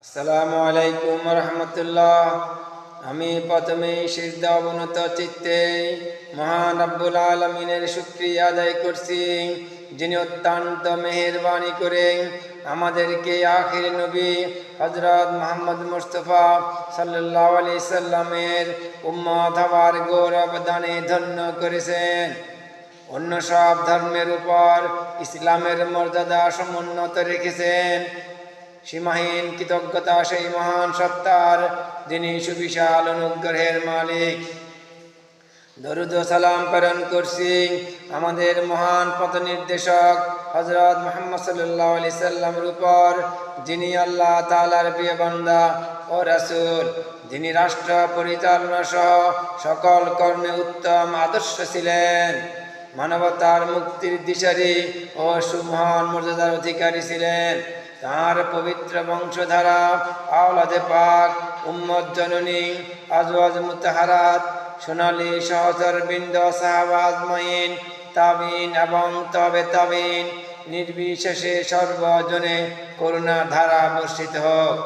আসসালামু আলাইকুম রহমতুল্লাহ। আমি প্রথমেই সিজদা অবনত চিত্তে মহান রব্বুল আলমিনের শুকরিয়া আদায় করছি, যিনি অত্যন্ত মেহেরবানি করে আমাদেরকে আখির নবী হজরত মোহাম্মদ মুস্তফা সাল্লাল্লাহু আলাইহি সাল্লামের উম্মত হওয়ার গৌরব দানে ধন্য করেছেন। অন্য সব ধর্মের উপর ইসলামের মর্যাদা সমুন্নত রেখেছেন। সীমাহীন কৃতজ্ঞতা সেই মহান সত্তার, যিনি সুবিশাল অনুগ্রহের মালিক। দরুদ ও সালাম প্রেরণ করছি আমাদের মহান পথ নির্দেশক হযরত মুহাম্মদ সাল্লাল্লাহু আলাইহি সাল্লামের উপর, যিনি আল্লাহ তাআলার প্রিয় বান্দা ও রাসূল, যিনি রাষ্ট্র পরিচালনা সহ সকল কর্মে উত্তম আদর্শ ছিলেন, মানবতার মুক্তির দিশারি ও সুমহান মর্যাদার অধিকারী ছিলেন। তাঁর পবিত্র বংশধারা, আওলাদে পাক, উম্মত জননী, আজওয়াজ মুতাহারাত, সোনালী সহচর বৃন্দ, সাহাবা আজমাইন, তাবিন এবং তবে তাবিন নির্বিশেষে সর্বজনে করুণা ধারা বর্ষিত হোক।